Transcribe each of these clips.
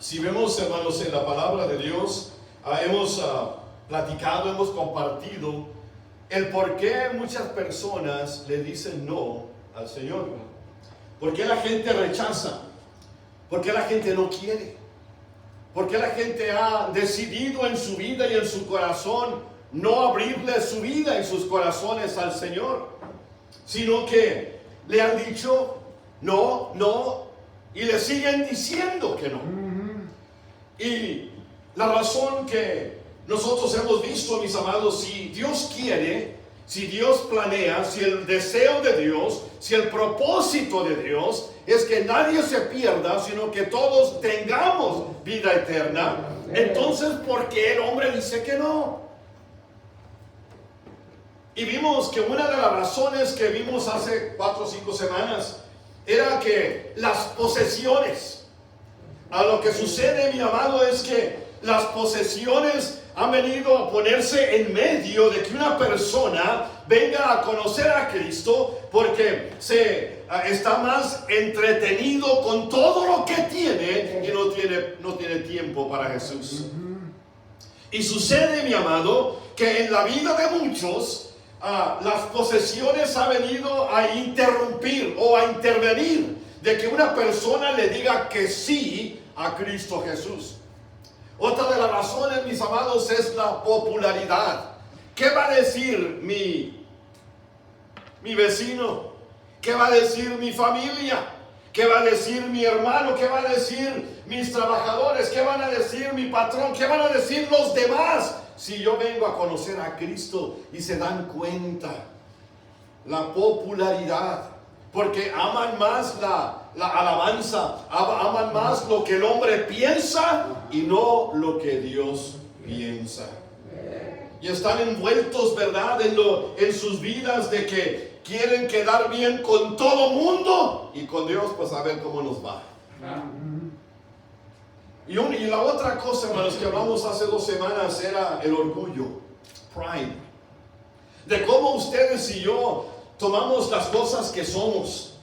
Si vemos, hermanos, en la palabra de Dios, hemos platicado, hemos compartido el por qué muchas personas le dicen no al Señor. ¿Por qué la gente rechaza? ¿Por qué la gente no quiere? ¿Por qué la gente ha decidido en su vida y en su corazón no abrirle su vida y sus corazones al Señor? Sino que le han dicho no, no, y le siguen diciendo que no. Y la razón que nosotros hemos visto, mis amados, si Dios quiere, si Dios planea, si el deseo de Dios, si el propósito de Dios es que nadie se pierda, sino que todos tengamos vida eterna, entonces ¿por qué el hombre dice que no? Y vimos que una de las razones que vimos hace 4 o 5 semanas era que las posesiones, a lo que sucede, mi amado, es que las posesiones han venido a ponerse en medio de que una persona venga a conocer a Cristo, porque está más entretenido con todo lo que tiene y no tiene tiempo para Jesús. Y sucede, mi amado, que en la vida de muchos las posesiones han venido a interrumpir o a intervenir de que una persona le diga que sí a Cristo Jesús. Otra de las razones, mis amados, es la popularidad. ¿Qué va a decir mi vecino? ¿Qué va a decir mi familia? ¿Qué va a decir mi hermano? ¿Qué va a decir mis trabajadores? ¿Qué van a decir mi patrón? ¿Qué van a decir los demás? Si yo vengo a conocer a Cristo y se dan cuenta, la popularidad, porque aman más la alabanza, aman más lo que el hombre piensa y no lo que Dios piensa. Y están envueltos, ¿verdad?, en sus vidas de que quieren quedar bien con todo mundo y con Dios, pues a ver cómo nos va. Y la otra cosa, hermanos, que hablamos hace 2 semanas era el orgullo, pride. De cómo ustedes y yo tomamos las cosas que somos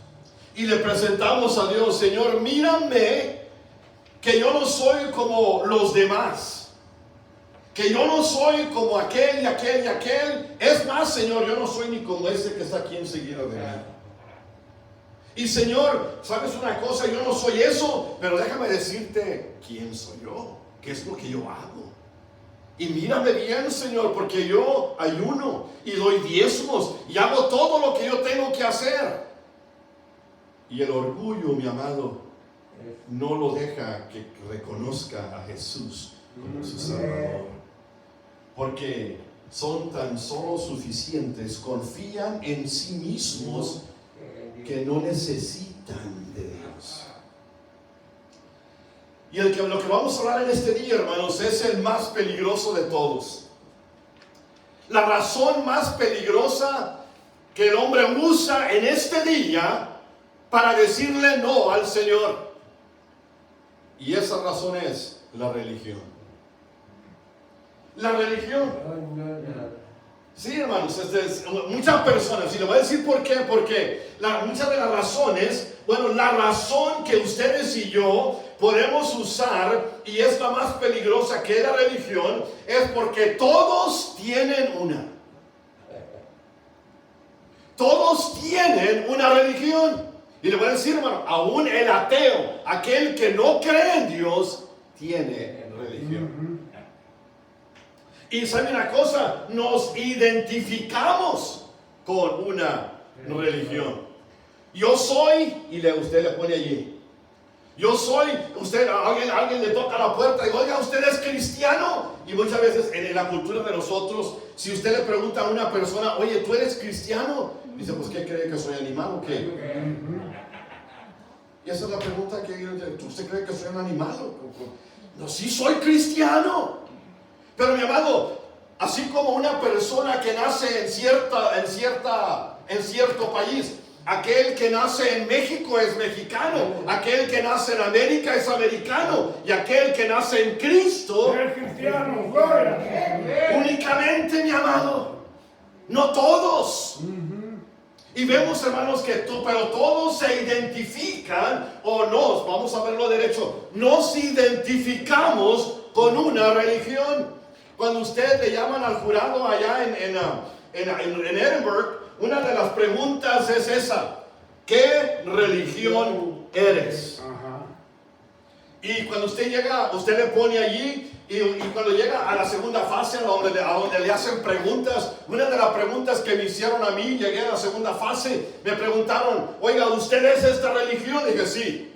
y le presentamos a Dios: Señor, mírame, que yo no soy como los demás, que yo no soy como aquel y aquel y aquel. Es más, Señor, yo no soy ni como ese que está aquí enseguida de mí. Y Señor, ¿sabes una cosa? Yo no soy eso, pero déjame decirte quién soy yo, qué es lo que yo hago. Y mírame bien, Señor, porque yo ayuno y doy diezmos y hago todo lo que yo tengo que hacer. Y el orgullo, mi amado, no lo deja que reconozca a Jesús como su Salvador. Porque son tan solo suficientes, confían en sí mismos, que no necesitan de Dios. Y lo que vamos a hablar en este día, hermanos, es el más peligroso de todos. La razón más peligrosa que el hombre usa en este día para decirle no al Señor. Y esa razón es la religión. La religión. Sí, hermanos, muchas personas, y le voy a decir por qué, porque muchas de las razones, la razón que ustedes y yo podemos usar, y es la más peligrosa que la religión, es porque todos tienen una. Todos tienen una religión. Y le voy a decir, hermano, aún el ateo, aquel que no cree en Dios, tiene religión. Y sabe una cosa, nos identificamos con una religión. Yo soy, y usted le pone allí. Yo soy, alguien le toca la puerta y oiga, ¿usted es cristiano? Y muchas veces en la cultura de nosotros, si usted le pregunta a una persona, oye, ¿tú eres cristiano? Dice, pues ¿qué cree, que soy animal o qué? Y esa es la pregunta que ¿usted cree que soy un animal? No, sí soy cristiano. Pero mi amado, así como una persona que nace en cierto país, aquel que nace en México es mexicano, aquel que nace en América es americano, y aquel que nace en Cristo es cristiano. Únicamente, mi amado, no todos. Y vemos, hermanos, pero todos se identifican, o nos, vamos a verlo derecho, nos identificamos con una religión. Cuando usted le llaman al jurado allá en Edinburgh, una de las preguntas es esa: ¿qué religión eres? Y cuando usted llega, usted le pone allí, y cuando llega a la segunda fase, a donde le hacen preguntas, una de las preguntas que me hicieron a mí, llegué a la segunda fase, me preguntaron: oiga, ¿usted es esta religión? Dije, sí.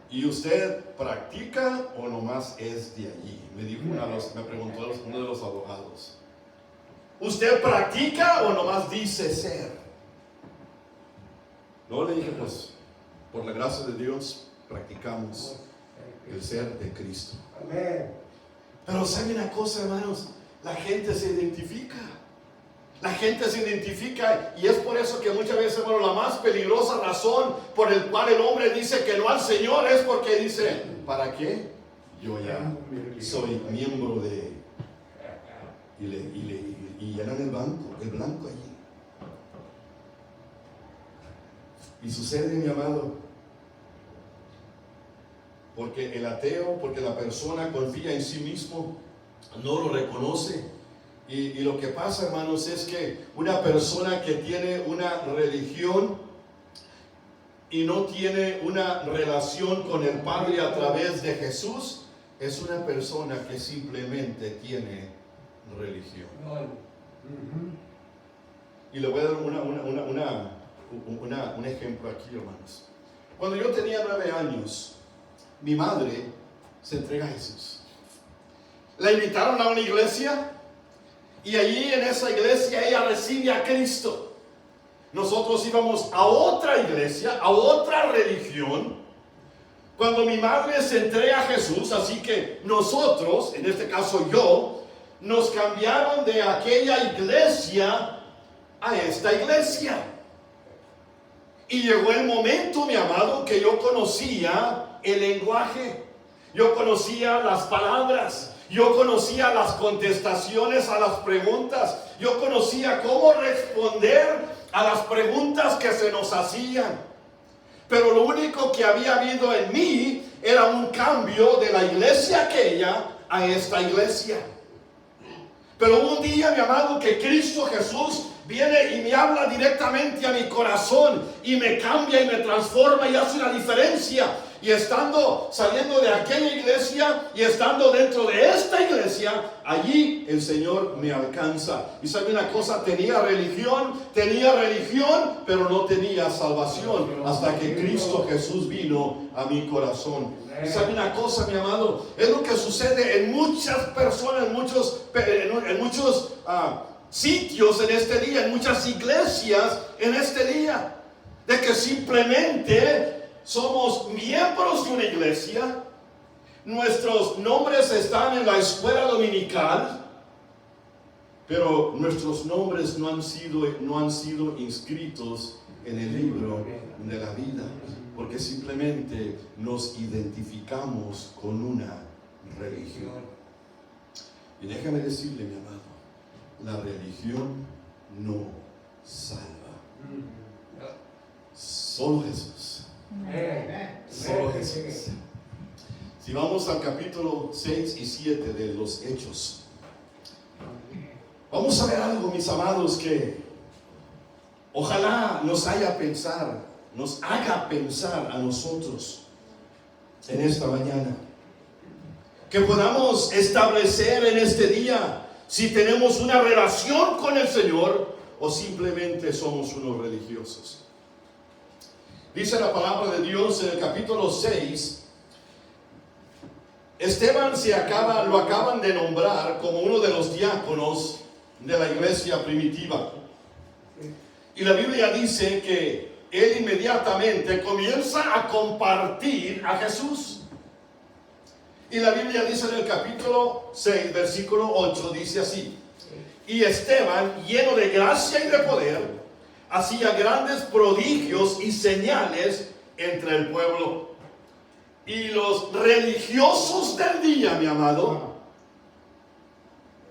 ¿Y usted practica o nomás es de allí? Me preguntó uno de los abogados. ¿Usted practica o nomás dice ser? No, le dije, pues, por la gracia de Dios, practicamos el ser de Cristo. Amén. Pero ¿sabe una cosa, hermanos? La gente se identifica. La gente se identifica, y es por eso que muchas veces, hermano, la más peligrosa razón por el cual el hombre dice que no al Señor es porque dice: ¿para qué? Yo ya soy miembro de... Y llenan el blanco allí. Y sucede, mi amado, porque el ateo, porque la persona confía en sí mismo, no lo reconoce. Y lo que pasa, hermanos, es que una persona que tiene una religión y no tiene una relación con el Padre a través de Jesús, es una persona que simplemente tiene religión. Y le voy a dar un ejemplo aquí, hermanos. Cuando yo tenía 9 años, mi madre se entrega a Jesús. La invitaron a una iglesia, y allí en esa iglesia ella recibe a Cristo. Nosotros íbamos a otra iglesia, a otra religión, cuando mi madre se entrega a Jesús. Así que nosotros, en este caso yo, nos cambiaron de aquella iglesia a esta iglesia. Y llegó el momento, mi amado, que yo conocía el lenguaje, yo conocía las palabras, yo conocía las contestaciones a las preguntas, yo conocía cómo responder a las preguntas que se nos hacían. Pero lo único que había habido en mí era un cambio de la iglesia aquella a esta iglesia. Pero un día, mi amado, que Cristo Jesús viene y me habla directamente a mi corazón y me cambia y me transforma y hace una diferencia. Y saliendo de aquella iglesia y estando dentro de esta iglesia, allí el Señor me alcanza. Y sabe una cosa, tenía religión, pero no tenía salvación hasta que Cristo Jesús vino a mi corazón. Y sabe una cosa, mi amado, es lo que sucede en muchas personas, en muchos sitios en este día, en muchas iglesias en este día, de que simplemente somos miembros de una iglesia, nuestros nombres están en la escuela dominical, pero nuestros nombres no han sido inscritos en el libro de la vida, porque simplemente nos identificamos con una religión. Y déjame decirle, mi amado, la religión no salva. Solo Jesús. Solo Jesús. Si vamos al capítulo 6 y 7 de los Hechos, vamos a ver algo, mis amados, que ojalá nos haga pensar a nosotros en esta mañana. Que podamos establecer en este día si tenemos una relación con el Señor o simplemente somos unos religiosos. Dice la palabra de Dios en el capítulo 6, Esteban lo acaban de nombrar como uno de los diáconos de la iglesia primitiva. Y la Biblia dice que él inmediatamente comienza a compartir a Jesús. Y la Biblia dice en el capítulo 6, versículo 8, dice así: y Esteban, lleno de gracia y de poder, hacía grandes prodigios y señales entre el pueblo. Y los religiosos del día, mi amado,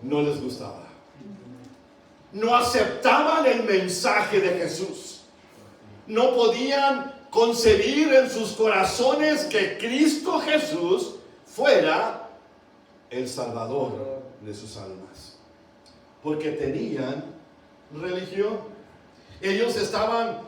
no les gustaba. no aceptaban el mensaje de Jesús. No podían concebir en sus corazones que Cristo Jesús fuera el Salvador de sus almas, porque tenían religión. Ellos estaban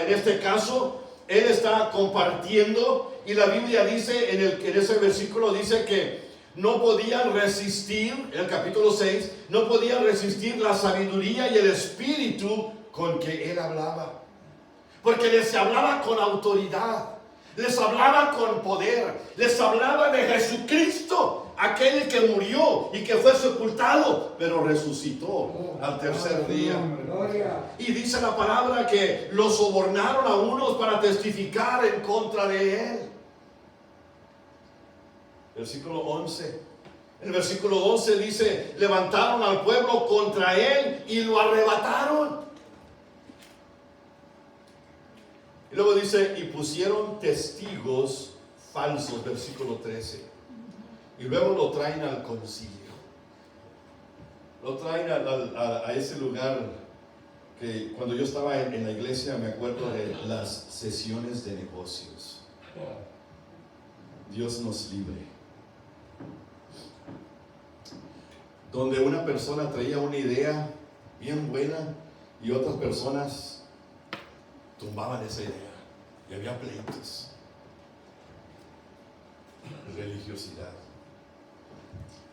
en este caso, él está compartiendo, y la Biblia dice en ese versículo dice que no podían resistir, en el capítulo 6, no podían resistir la sabiduría y el espíritu con que él hablaba. Porque les hablaba con autoridad, les hablaba con poder, les hablaba de Jesucristo, aquel que murió y que fue sepultado, pero resucitó al tercer día. Y dice la palabra que los sobornaron a unos para testificar en contra de él. Versículo 11. El versículo 12 dice: levantaron al pueblo contra él y lo arrebataron. Y luego dice: y pusieron testigos falsos, versículo 13. Y luego lo traen al concilio. Lo traen a ese lugar que cuando yo estaba en la iglesia me acuerdo de las sesiones de negocios. Dios nos libre. Donde una persona traía una idea bien buena y otras personas tumbaban esa idea, y había pleitos, religiosidad.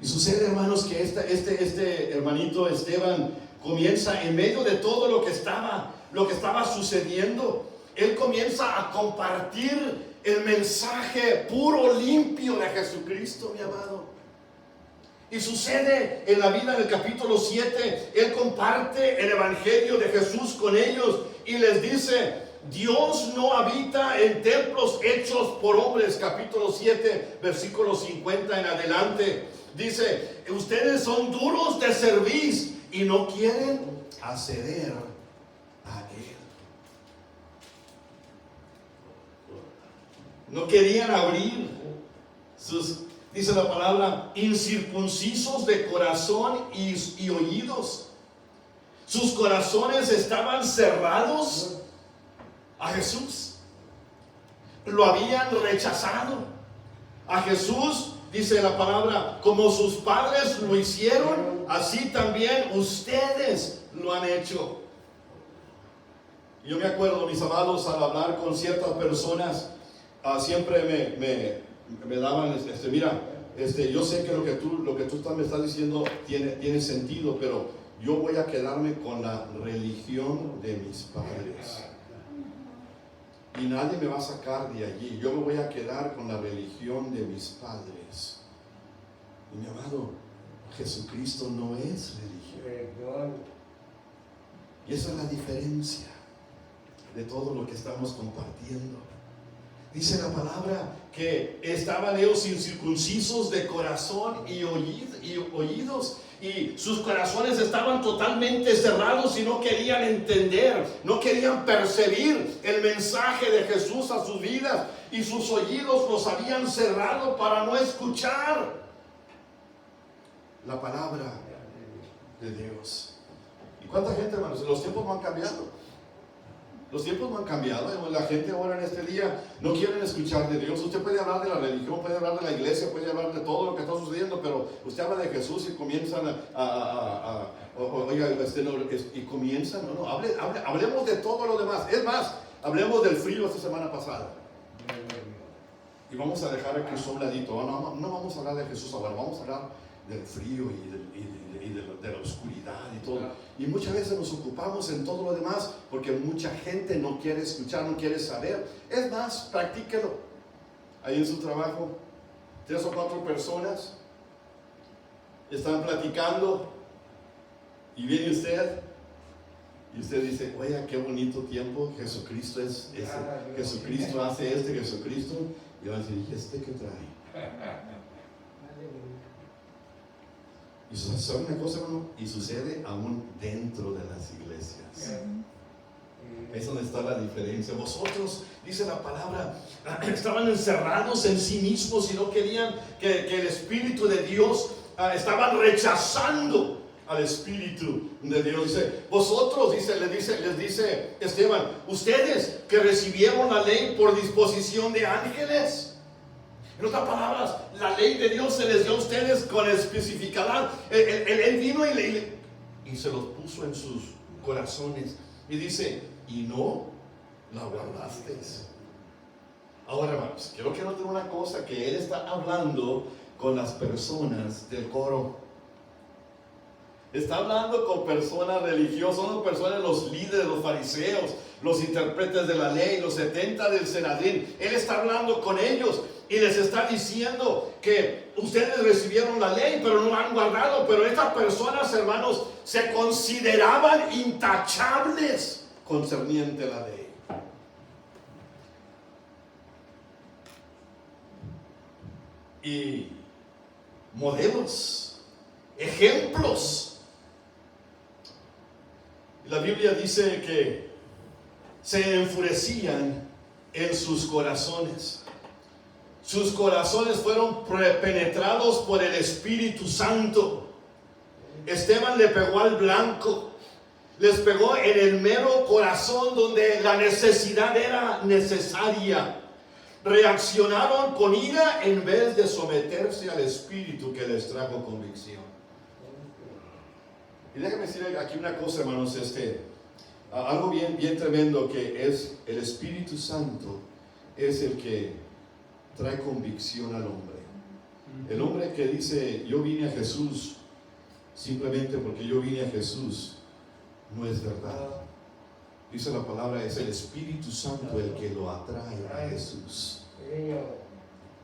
Y sucede, hermanos, que este hermanito Esteban comienza en medio de todo lo que estaba sucediendo. Él comienza a compartir el mensaje puro, limpio de Jesucristo, mi amado. Y sucede en la vida del capítulo 7, él comparte el evangelio de Jesús con ellos y les dice: Dios no habita en templos hechos por hombres. Capítulo 7, versículo 50 en adelante. Dice: ustedes son duros de cerviz y no quieren acceder a él. No querían abrir sus, dice la palabra, incircuncisos de corazón y oídos. Sus corazones estaban cerrados a Jesús. Lo habían rechazado. A Jesús, dice la palabra, como sus padres lo hicieron, así también ustedes lo han hecho. Yo me acuerdo, mis amados, al hablar con ciertas personas, siempre me daban, mira, yo sé que lo que tú me estás diciendo tiene sentido, pero yo voy a quedarme con la religión de mis padres. Y nadie me va a sacar de allí. Yo me voy a quedar con la religión de mis padres. Y mi amado, Jesucristo no es religión. Y esa es la diferencia de todo lo que estamos compartiendo. Dice la palabra que estaban ellos incircuncisos de corazón y oídos. Y sus corazones estaban totalmente cerrados y no querían entender, no querían percibir el mensaje de Jesús a sus vidas. Y sus oídos los habían cerrado para no escuchar la palabra de Dios. ¿Y cuánta gente, hermanos? Los tiempos no han cambiado. Los tiempos no han cambiado. La gente ahora en este día no quieren escuchar de Dios. Usted puede hablar de la religión, puede hablar de la iglesia, puede hablar de todo lo que está sucediendo, pero usted habla de Jesús y comienzan hablemos de todo lo demás. Es más, hablemos del frío esta semana pasada. Y vamos a dejar aquí un ladito. No vamos a hablar de Jesús ahora, vamos a hablar del frío y de la oscuridad y todo. Y muchas veces nos ocupamos en todo lo demás porque mucha gente no quiere escuchar, no quiere saber. Es más, practíquelo. Ahí en su trabajo, 3 o 4 personas están platicando y viene usted y usted dice: oiga, qué bonito tiempo, Jesucristo es ese, Jesucristo hace Jesucristo. Y va a decir: ¿y este qué trae? Y sucede una cosa, hermano, y sucede aún dentro de las iglesias. Es donde está la diferencia. Vosotros, dice la palabra, estaban encerrados en sí mismos y no querían que el Espíritu de Dios, estaban rechazando al Espíritu de Dios. Dice, vosotros, les dice Esteban, ustedes que recibieron la ley por disposición de ángeles. En otras palabras, la ley de Dios se les dio a ustedes con especificidad. Él vino y se los puso en sus corazones. Y dice, y no la guardaste. Ahora, hermanos, quiero que noten una cosa, que él está hablando con las personas del coro. Está hablando con personas religiosas, son personas, los líderes, los fariseos, los intérpretes de la ley, los 70 del Sanedrín. Él está hablando con ellos y les está diciendo que ustedes recibieron la ley, pero no la han guardado. Pero estas personas, hermanos, se consideraban intachables concerniente a la ley. Y modelos, ejemplos. La Biblia dice que se enfurecían en sus corazones. Sus corazones fueron penetrados por el Espíritu Santo. Esteban le pegó al blanco. Les pegó en el mero corazón donde la necesidad era necesaria. Reaccionaron con ira en vez de someterse al Espíritu que les trajo convicción. Y déjame decir aquí una cosa, hermanos, algo bien tremendo, que es el Espíritu Santo, es el que trae convicción al hombre. El hombre que dice, yo vine a Jesús simplemente porque yo vine a Jesús, no es verdad. Dice la palabra, es el Espíritu Santo el que lo atrae a Jesús.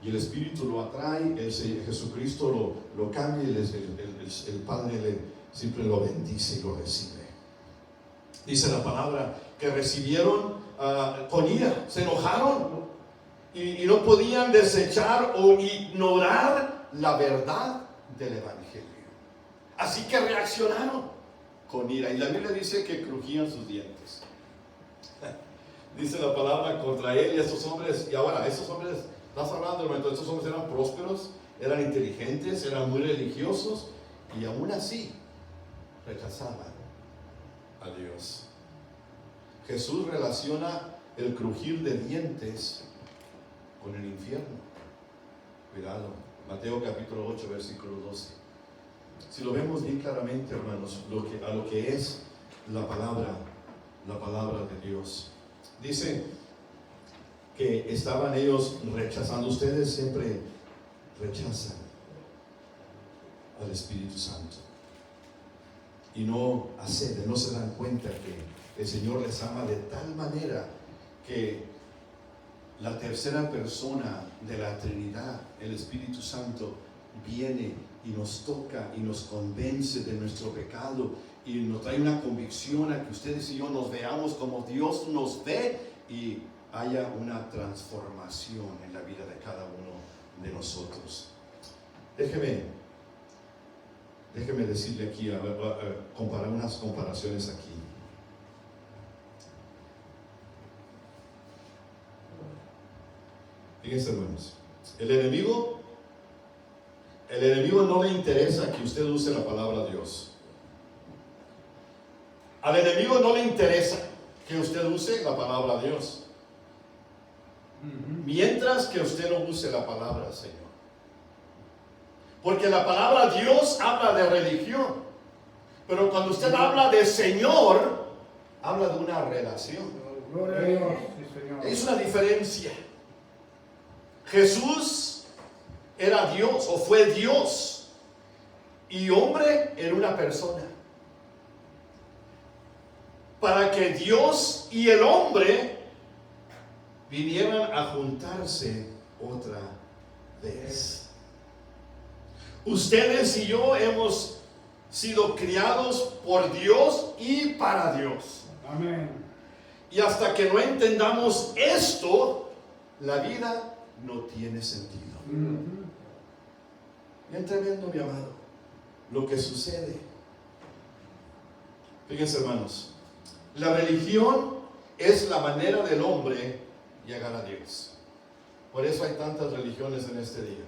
Y el Espíritu lo atrae, Jesucristo lo cambia, el Padre siempre lo bendice y lo recibe. Dice la palabra que recibieron con ira, se enojaron y no podían desechar o ignorar la verdad del Evangelio. Así que reaccionaron con ira. Y la Biblia dice que crujían sus dientes. Dice la palabra contra él y estos hombres. Y ahora, estos hombres, estás hablando, hermano, estos hombres eran prósperos, eran inteligentes, eran muy religiosos, y aún así rechazaban a Dios. Jesús relaciona el crujir de dientes con el infierno. Cuidado, Mateo capítulo 8, versículo 12. Si lo vemos bien claramente, hermanos, a lo que es la palabra de Dios. Dice que estaban ellos rechazando. Ustedes siempre rechazan al Espíritu Santo y no acceden, no se dan cuenta que el Señor les ama de tal manera que la tercera persona de la Trinidad, el Espíritu Santo, viene y nos toca y nos convence de nuestro pecado y nos trae una convicción a que ustedes y yo nos veamos como Dios nos ve y haya una transformación en la vida de cada uno de nosotros. Déjeme decirle aquí, comparar unas comparaciones aquí. Fíjense, hermanos, el enemigo no le interesa que usted use la palabra de Dios. Al enemigo no le interesa que usted use la palabra de Dios, mientras que usted no use la palabra Señor. Porque la palabra Dios habla de religión, pero cuando usted habla de Señor, habla de una relación. Gloria a Dios, sí, Señor. Es una diferencia. Jesús era Dios o fue Dios y hombre en una persona. Para que Dios y el hombre vinieran a juntarse otra vez. Ustedes y yo hemos sido criados por Dios y para Dios. Amén. Y hasta que no entendamos esto, la vida no tiene sentido. Bien tremendo, mi amado, lo que sucede. Fíjense, hermanos, la religión es la manera del hombre llegar a Dios. Por eso hay tantas religiones en este día.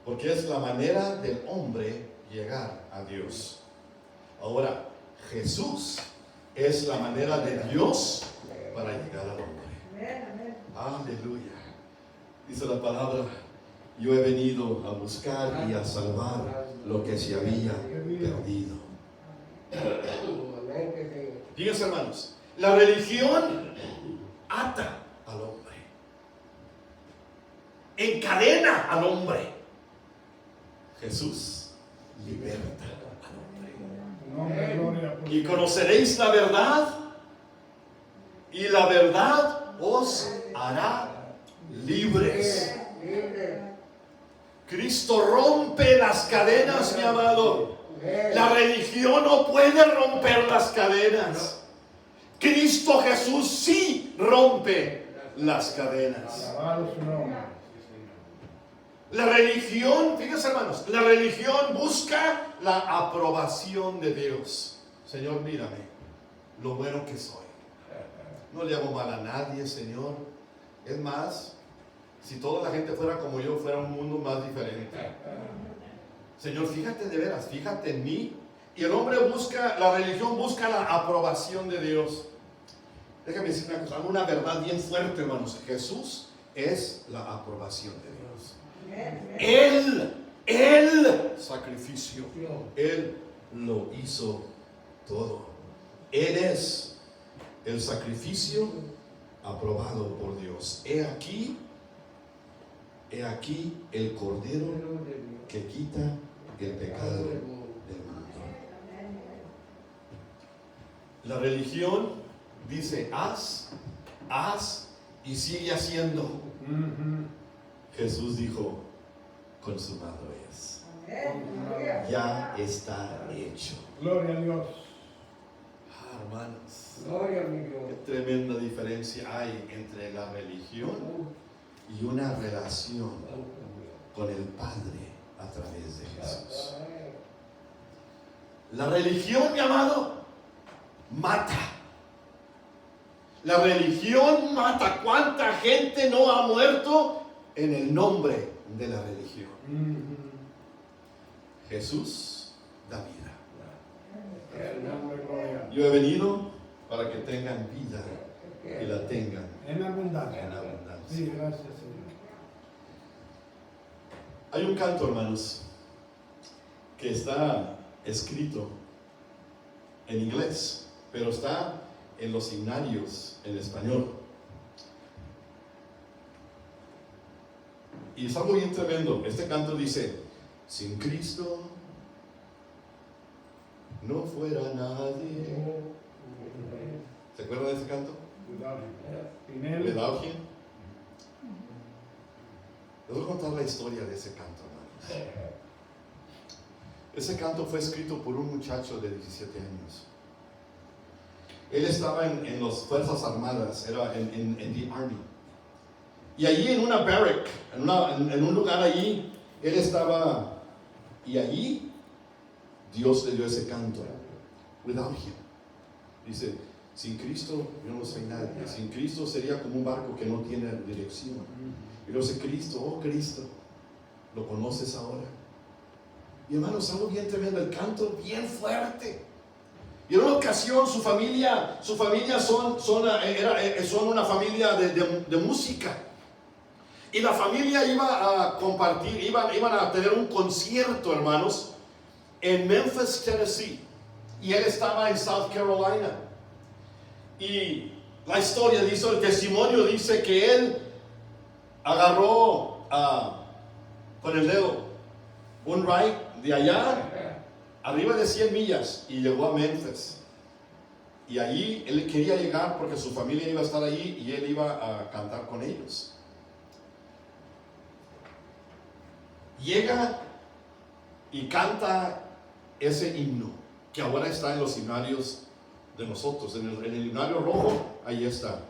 Porque es la manera del hombre llegar a Dios. Ahora, Jesús es la manera de Dios para llegar al hombre. Aleluya. Dice la palabra, yo he venido a buscar y a salvar lo que se había perdido. Fíjense, hermanos, la religión ata al hombre, encadena al hombre. Jesús liberta al hombre. Y conoceréis la verdad, y la verdad os hará libres. Cristo rompe las cadenas, mi amado. La religión no puede romper las cadenas. Cristo Jesús sí rompe las cadenas. La religión, fíjense, hermanos, la religión busca la aprobación de Dios. Señor, mírame, lo bueno que soy. No le hago mal a nadie, Señor. Es más, si toda la gente fuera como yo, fuera un mundo más diferente. Señor, fíjate de veras, fíjate en mí. Y el hombre busca, la religión busca la aprobación de Dios. Déjame decir una cosa, una verdad bien fuerte, hermanos. Jesús es la aprobación de Dios. Él sacrificio, Él lo hizo todo. Él es el sacrificio aprobado por Dios. He aquí el Cordero que quita el pecado del mundo. La religión dice haz y sigue haciendo. Jesús dijo, consumado es. Ya está hecho. Gloria a Dios. Hermanos, Gloria a Dios. qué tremenda diferencia hay entre la religión y una relación con el Padre a través de Jesús. La religión, mi amado, mata. La religión mata. ¿Cuánta gente no ha muerto en el nombre de la religión? Jesús da vida. Yo he venido para que tengan vida y la tengan en abundancia. Sí, gracias, Señor. Hay un canto, hermanos, que está escrito en inglés, pero está en los himnarios en español. Y es algo bien tremendo. Este canto dice, sin Cristo no fuera nadie. ¿Se acuerdan de ese canto? Without him. Les voy a contar la historia de ese canto, hermanos. Ese canto fue escrito por un muchacho de 17 años. Él estaba en las Fuerzas Armadas, era en the Army. Y allí en una barrack, en un lugar allí, él estaba, y allí Dios le dio ese canto. Without him. Dice, sin Cristo yo no soy nadie. Sin Cristo sería como un barco que no tiene dirección. Y luego dice, Cristo, oh Cristo, ¿lo conoces ahora? Y hermanos, algo bien tremendo, el canto bien fuerte. Y en una ocasión su familia son una familia de música. Y la familia iba a compartir, iban a tener un concierto, hermanos, en Memphis, Tennessee. Y él estaba en South Carolina. Y la historia dice, el testimonio dice que él agarró con el dedo un ride de allá, arriba de 100 millas, y llegó a Memphis. Y allí él quería llegar porque su familia iba a estar allí y él iba a cantar con ellos. Llega y canta ese himno que ahora está en los himnarios de nosotros, en el himnario rojo, ahí está.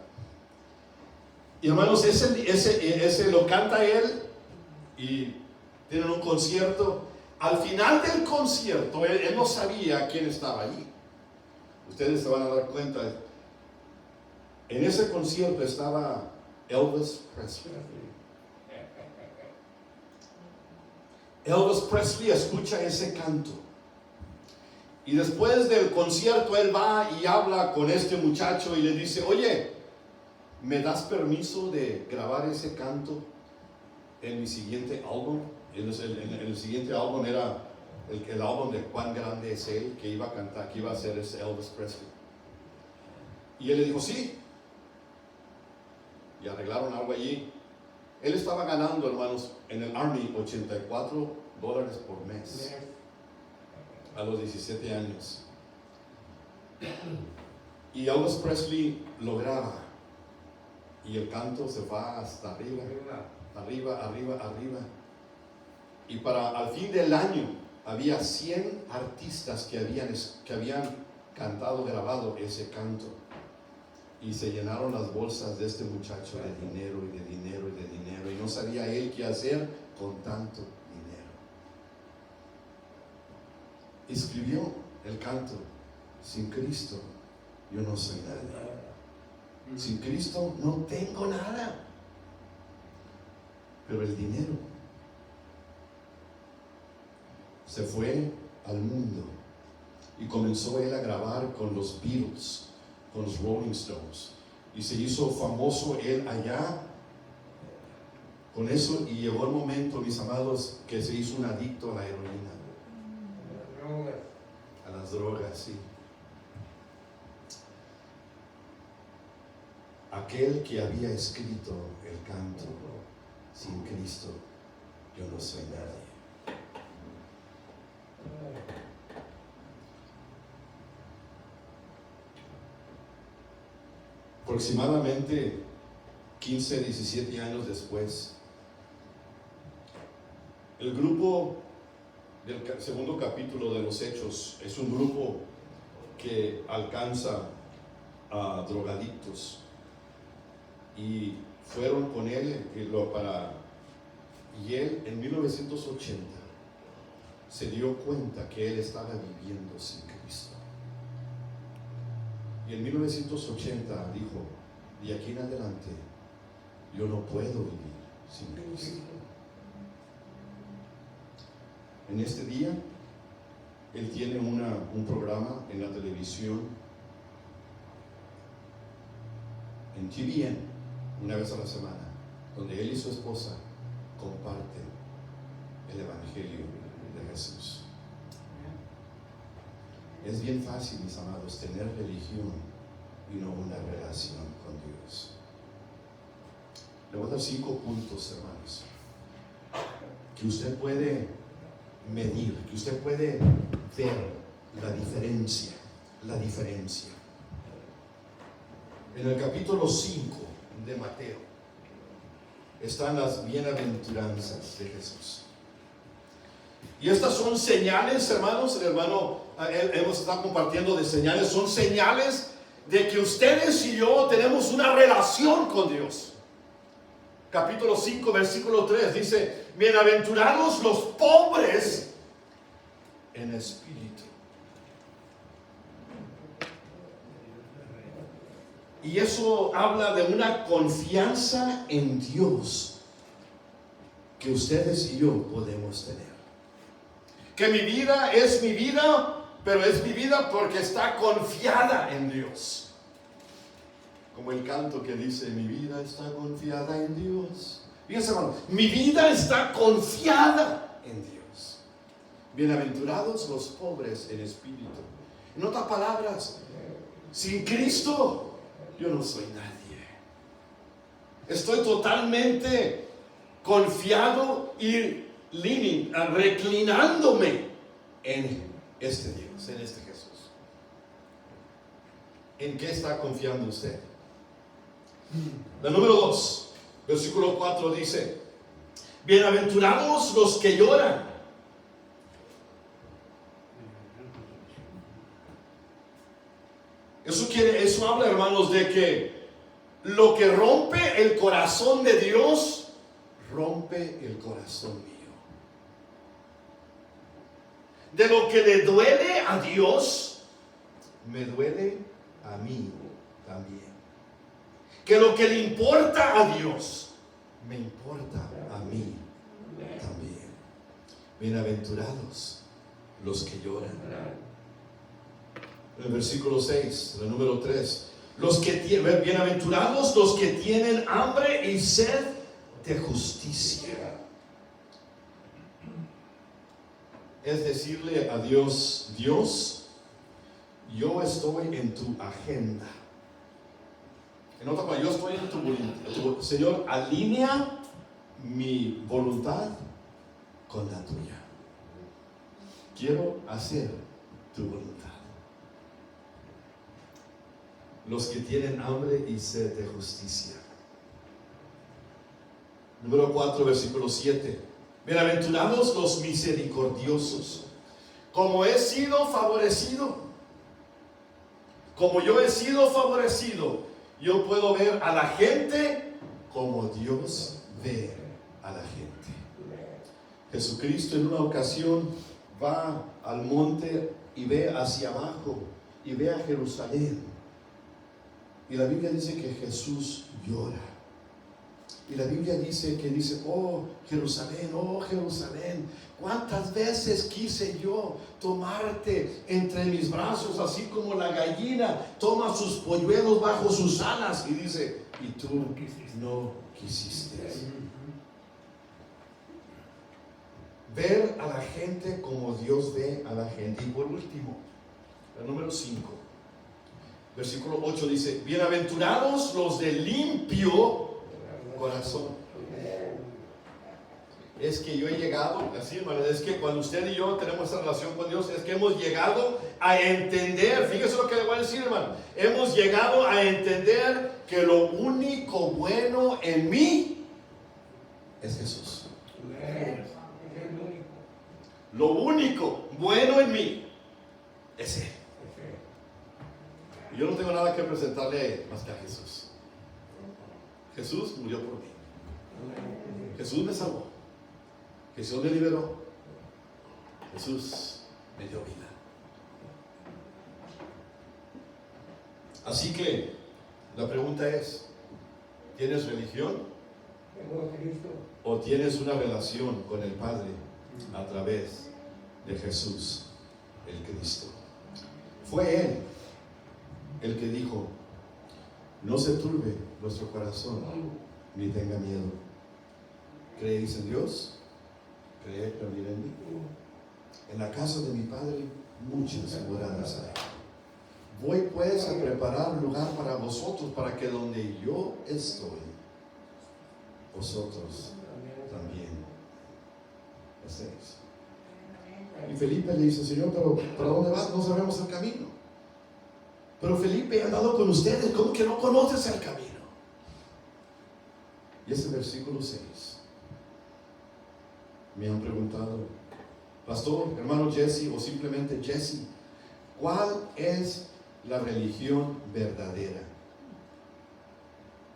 Y hermanos, ese lo canta él y tienen un concierto. Al final del concierto, él no sabía quién estaba allí. Ustedes se van a dar cuenta. En ese concierto estaba Elvis Presley. Elvis Presley escucha ese canto. Y después del concierto él va y habla con este muchacho y le dice, oye, ¿me das permiso de grabar ese canto en mi siguiente álbum? El siguiente álbum era el álbum de Cuán Grande Es Él, que iba a cantar, que iba a ser ese Elvis Presley. Y él le dijo, sí. Y arreglaron algo allí. Él estaba ganando, hermanos, en el Army $84 por mes a los 17 años. Y Elvis Presley lo graba. Y el canto se va hasta arriba, arriba. Y al fin del año había 100 artistas que habían cantado, grabado ese canto. Y se llenaron las bolsas de este muchacho de dinero y de dinero y de dinero. Y no sabía él qué hacer con tanto dinero. Escribió el canto: sin Cristo yo no soy nadie. Sin Cristo no tengo nada. Pero el dinero se fue al mundo y comenzó él a grabar con los Beatles, con los Rolling Stones, y se hizo famoso él allá con eso. Y llegó el momento, mis amados, que se hizo un adicto a la heroína, a las drogas, sí. Aquel que había escrito el canto: sin Cristo yo no soy nadie. Aproximadamente 15, 17 años después, el grupo del segundo capítulo de los Hechos es un grupo que alcanza a drogadictos, y fueron con él y él en 1980 se dio cuenta que él estaba viviendo sin Cristo. Y en 1980 dijo: de aquí en adelante yo no puedo vivir sin Cristo. En este día él tiene un programa en la televisión, en TVN, una vez a la semana, donde él y su esposa comparten el Evangelio de Jesús. Es bien fácil, mis amados, tener religión y no una relación con Dios. Le voy a dar 5 puntos, hermanos, que usted puede medir, que usted puede ver la diferencia. En el capítulo 5 de Mateo están las bienaventuranzas de Jesús. Y estas son señales, hermanos. El hermano, hemos estado compartiendo de señales. Son señales de que ustedes y yo tenemos una relación con Dios. Capítulo 5, versículo 3 dice: bienaventurados los pobres en espíritu. Y eso habla de una confianza en Dios que ustedes y yo podemos tener. Que mi vida es mi vida, pero es mi vida porque está confiada en Dios. Como el canto que dice: mi vida está confiada en Dios. Fíjense, hermano, mi vida está confiada en Dios. Bienaventurados los pobres en espíritu. En otras palabras, sin Cristo yo no soy nadie. Estoy totalmente confiado y reclinándome en este Dios, en este Jesús. ¿En qué está confiando usted? La número 2, versículo 4 dice: bienaventurados los que lloran. Eso habla, hermanos, de que lo que rompe el corazón de Dios rompe el corazón mío. De lo que le duele a Dios, me duele a mí también. Que lo que le importa a Dios, me importa a mí también. Bienaventurados los que lloran. En el versículo 6, el número 3. Bienaventurados los que tienen hambre y sed de justicia. Es decirle a Dios: Dios, yo estoy en tu agenda. En otra palabra, yo estoy en tu voluntad. Señor, alinea mi voluntad con la tuya. Quiero hacer tu voluntad. Los que tienen hambre y sed de justicia. Número 4, versículo 7. Bienaventurados los misericordiosos, como he sido favorecido. Como yo he sido favorecido, yo puedo ver a la gente como Dios ve a la gente. Jesucristo en una ocasión va al monte y ve hacia abajo y ve a Jerusalén. Y la Biblia dice que Jesús llora. Y la Biblia dice oh Jerusalén, cuántas veces quise yo tomarte entre mis brazos, así como la gallina toma sus polluelos bajo sus alas. Y dice, y tú no quisiste. Ver a la gente como Dios ve a la gente. Y por último, el número 5, versículo 8 dice: bienaventurados los de limpio corazón. Es que yo he llegado, así hermano, es que cuando usted y yo tenemos esta relación con Dios, es que hemos llegado a entender, fíjese lo que le voy a decir, hermano, hemos llegado a entender que lo único bueno en mí es Jesús. Lo único bueno en mí es Él. Yo no tengo nada que presentarle más que a Jesús. Jesús murió por mí. Jesús me salvó. Jesús me liberó. Jesús me dio vida. Así que la pregunta es: ¿tienes religión? ¿O tienes una relación con el Padre a través de Jesús, el Cristo? Fue Él el que dijo: no se turbe vuestro corazón, ni tenga miedo. ¿Creéis en Dios? Creed también en mí. En la casa de mi Padre muchas moradas hay. Voy pues a preparar lugar para vosotros, para que donde yo estoy, vosotros también estéis. Y Felipe le dice: Señor, pero ¿para dónde vas? No sabemos el camino. Pero Felipe, he andado con ustedes, ¿cómo que no conoces el camino? Y ese versículo 6, me han preguntado: pastor, hermano Jesse, o simplemente Jesse, ¿cuál es la religión verdadera?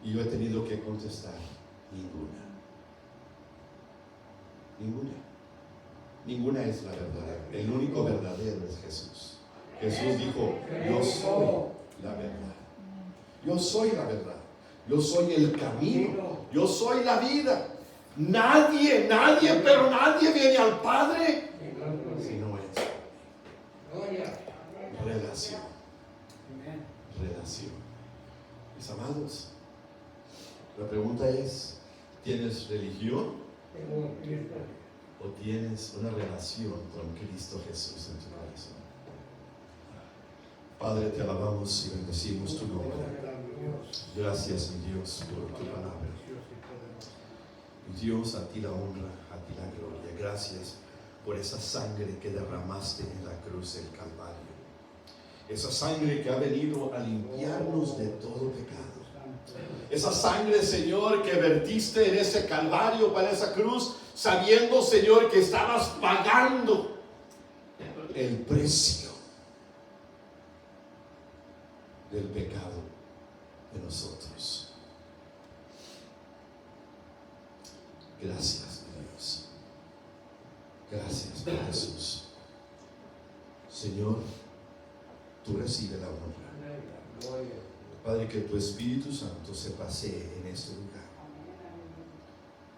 Y yo he tenido que contestar: ninguna. Ninguna es la verdadera. El único verdadero es Jesús. Jesús dijo: yo soy la verdad. Yo soy la verdad. Yo soy el camino. Yo soy la vida. Nadie viene al Padre si no es relación. Mis amados, la pregunta es: ¿tienes religión? ¿O tienes una relación con Cristo Jesús en tu corazón? Padre, te alabamos y bendecimos tu nombre. Gracias, mi Dios, por tu palabra. Dios, a ti la honra, a ti la gloria. Gracias por esa sangre que derramaste en la cruz del Calvario. Esa sangre que ha venido a limpiarnos de todo pecado. Esa sangre, Señor, que vertiste en ese Calvario, para esa cruz, sabiendo, Señor, que estabas pagando el precio del pecado de nosotros. Gracias, mi Dios. Gracias por Jesús. Señor, tú recibes la honra. Padre, que tu Espíritu Santo se pasee en este lugar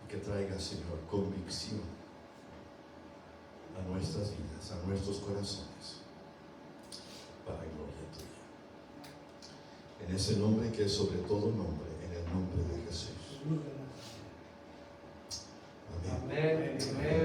y que traiga, Señor, convicción nuestras vidas, a nuestros corazones, para gloria tuya. En ese nombre que es sobre todo nombre, en el nombre de Jesús. Amén. Amén. Amén.